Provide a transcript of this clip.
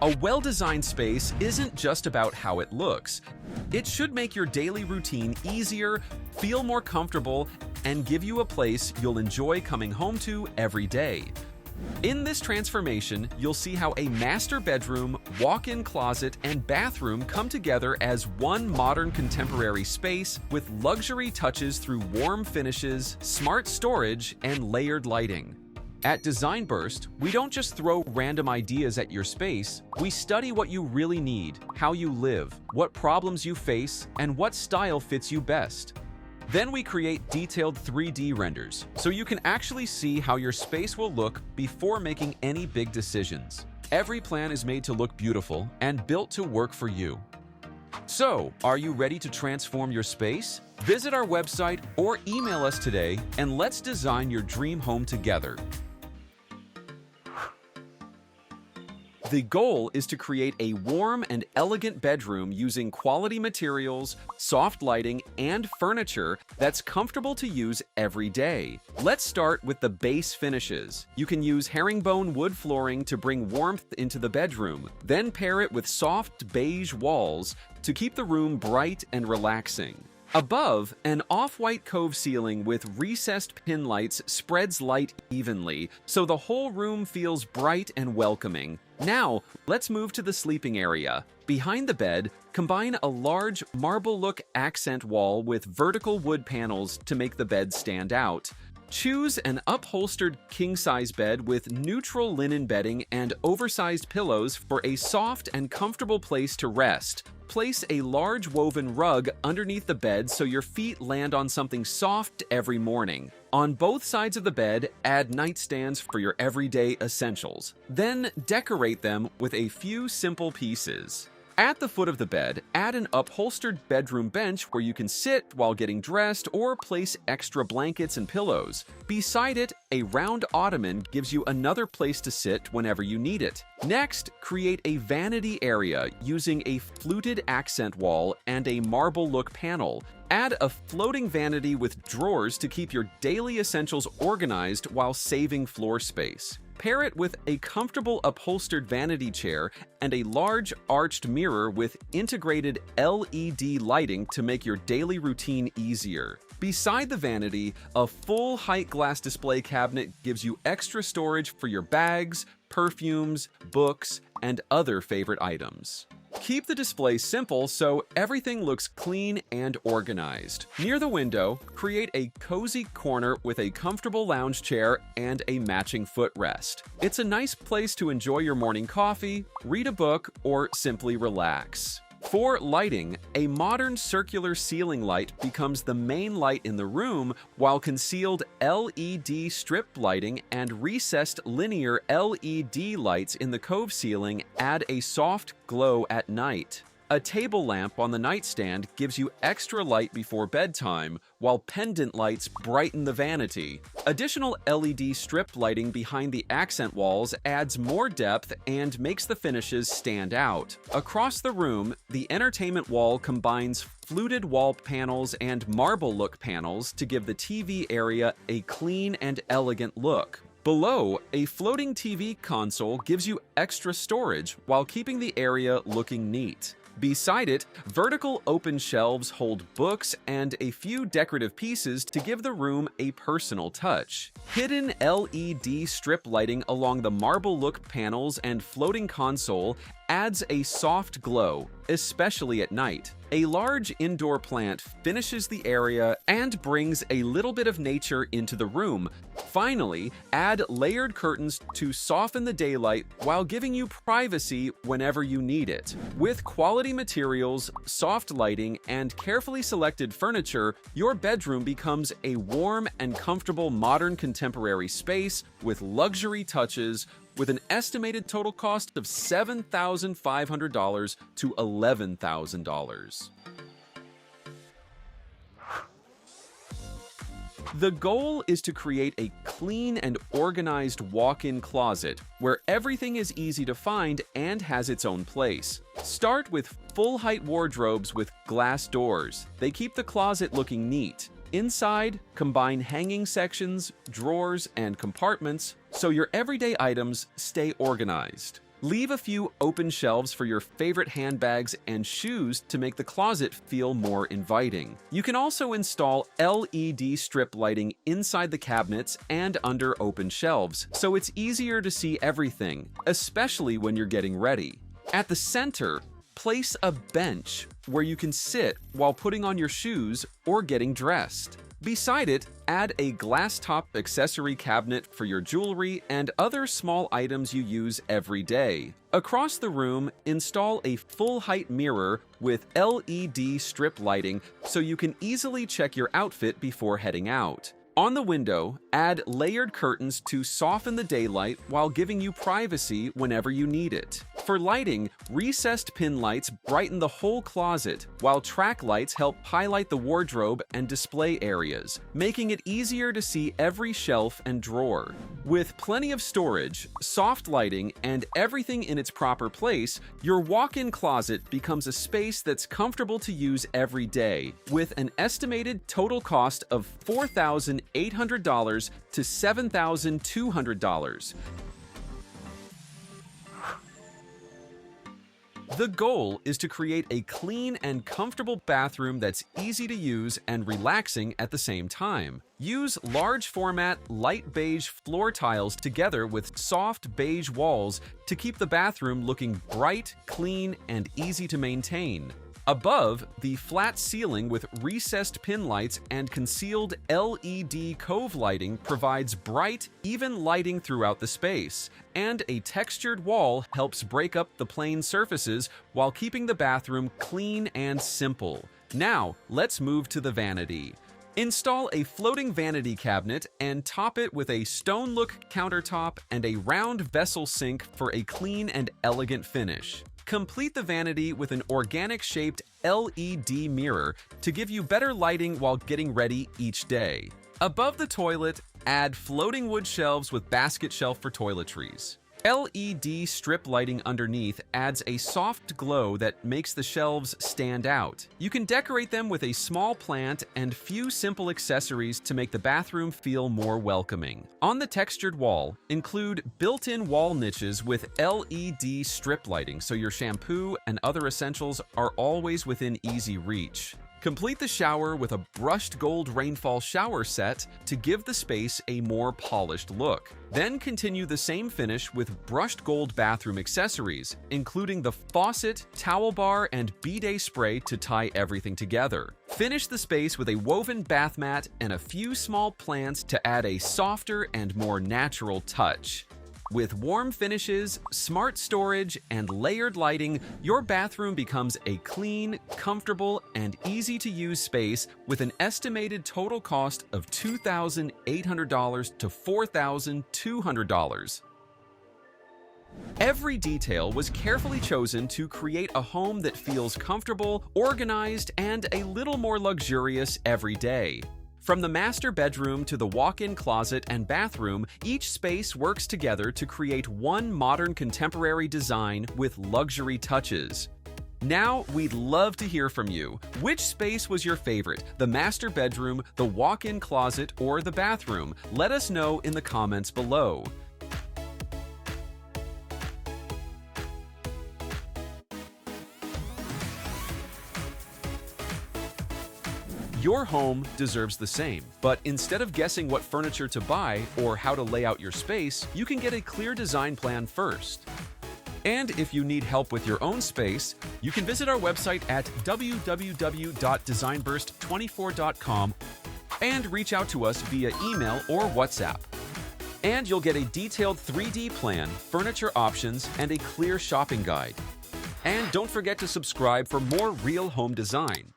A well-designed space isn't just about how it looks. It should make your daily routine easier, feel more comfortable, and give you a place you'll enjoy coming home to every day. In this transformation, you'll see how a master bedroom, walk-in closet, and bathroom come together as one modern contemporary space with luxury touches through warm finishes, smart storage, and layered lighting. At Design Burst, we don't just throw random ideas at your space, we study what you really need, how you live, what problems you face, and what style fits you best. Then we create detailed 3D renders, so you can actually see how your space will look before making any big decisions. Every plan is made to look beautiful and built to work for you. So, are you ready to transform your space? Visit our website or email us today and let's design your dream home together. The goal is to create a warm and elegant bedroom using quality materials, soft lighting, and furniture that's comfortable to use every day. Let's start with the base finishes. You can use herringbone wood flooring to bring warmth into the bedroom, then pair it with soft beige walls to keep the room bright and relaxing. Above, an off-white cove ceiling with recessed pin lights spreads light evenly, so the whole room feels bright and welcoming. Now, let's move to the sleeping area. Behind the bed, combine a large marble-look accent wall with vertical wood panels to make the bed stand out. Choose an upholstered king-size bed with neutral linen bedding and oversized pillows for a soft and comfortable place to rest. Place a large woven rug underneath the bed so your feet land on something soft every morning. On both sides of the bed, add nightstands for your everyday essentials. Then decorate them with a few simple pieces. At the foot of the bed, add an upholstered bedroom bench where you can sit while getting dressed or place extra blankets and pillows. Beside it, a round ottoman gives you another place to sit whenever you need it. Next, create a vanity area using a fluted accent wall and a marble look panel. Add a floating vanity with drawers to keep your daily essentials organized while saving floor space. Pair it with a comfortable upholstered vanity chair and a large arched mirror with integrated LED lighting to make your daily routine easier. Beside the vanity, a full-height glass display cabinet gives you extra storage for your bags, perfumes, books, and other favorite items. Keep the display simple so everything looks clean and organized. Near the window, create a cozy corner with a comfortable lounge chair and a matching footrest. It's a nice place to enjoy your morning coffee, read a book, or simply relax. For lighting, a modern circular ceiling light becomes the main light in the room, while concealed LED strip lighting and recessed linear LED lights in the cove ceiling add a soft glow at night. A table lamp on the nightstand gives you extra light before bedtime, while pendant lights brighten the vanity. Additional LED strip lighting behind the accent walls adds more depth and makes the finishes stand out. Across the room, the entertainment wall combines fluted wall panels and marble look panels to give the TV area a clean and elegant look. Below, a floating TV console gives you extra storage while keeping the area looking neat. Beside it, vertical open shelves hold books and a few decorative pieces to give the room a personal touch. Hidden LED strip lighting along the marble look panels and floating console adds a soft glow, especially at night. A large indoor plant finishes the area and brings a little bit of nature into the room. Finally, add layered curtains to soften the daylight while giving you privacy whenever you need it. With quality materials, soft lighting, and carefully selected furniture, your bedroom becomes a warm and comfortable modern contemporary space with luxury touches, with an estimated total cost of $7,500 to $11,000. The goal is to create a clean and organized walk-in closet where everything is easy to find and has its own place. Start with full-height wardrobes with glass doors. They keep the closet looking neat. Inside, combine hanging sections, drawers, and compartments so your everyday items stay organized. Leave a few open shelves for your favorite handbags and shoes to make the closet feel more inviting. You can also install LED strip lighting inside the cabinets and under open shelves, so it's easier to see everything, especially when you're getting ready. At the center, place a bench where you can sit while putting on your shoes or getting dressed. Beside it, add a glass-top accessory cabinet for your jewelry and other small items you use every day. Across the room, install a full-height mirror with LED strip lighting so you can easily check your outfit before heading out. On the window, add layered curtains to soften the daylight while giving you privacy whenever you need it. For lighting, recessed pin lights brighten the whole closet, while track lights help highlight the wardrobe and display areas, making it easier to see every shelf and drawer. With plenty of storage, soft lighting, and everything in its proper place, your walk-in closet becomes a space that's comfortable to use every day, with an estimated total cost of $4,800 to $7,200. The goal is to create a clean and comfortable bathroom that's easy to use and relaxing at the same time. Use large format, light beige floor tiles together with soft beige walls to keep the bathroom looking bright, clean, and easy to maintain. Above, the flat ceiling with recessed pin lights and concealed LED cove lighting provides bright, even lighting throughout the space, and a textured wall helps break up the plain surfaces while keeping the bathroom clean and simple. Now, let's move to the vanity. Install a floating vanity cabinet and top it with a stone-look countertop and a round vessel sink for a clean and elegant finish. Complete the vanity with an organic-shaped LED mirror to give you better lighting while getting ready each day. Above the toilet, add floating wood shelves with basket shelf for toiletries. LED strip lighting underneath adds a soft glow that makes the shelves stand out. You can decorate them with a small plant and few simple accessories to make the bathroom feel more welcoming. On the textured wall, include built-in wall niches with LED strip lighting so your shampoo and other essentials are always within easy reach. Complete the shower with a brushed gold rainfall shower set to give the space a more polished look. Then continue the same finish with brushed gold bathroom accessories, including the faucet, towel bar, and bidet spray to tie everything together. Finish the space with a woven bath mat and a few small plants to add a softer and more natural touch. With warm finishes, smart storage, and layered lighting, your bathroom becomes a clean, comfortable, and easy-to-use space with an estimated total cost of $2,800 to $4,200. Every detail was carefully chosen to create a home that feels comfortable, organized, and a little more luxurious every day. From the master bedroom to the walk-in closet and bathroom, each space works together to create one modern contemporary design with luxury touches. Now, we'd love to hear from you. Which space was your favorite? The master bedroom, the walk-in closet, or the bathroom? Let us know in the comments below. Your home deserves the same, but instead of guessing what furniture to buy or how to lay out your space, you can get a clear design plan first. And if you need help with your own space, you can visit our website at www.designburst24.com and reach out to us via email or WhatsApp. And you'll get a detailed 3D plan, furniture options, and a clear shopping guide. And don't forget to subscribe for more real home design.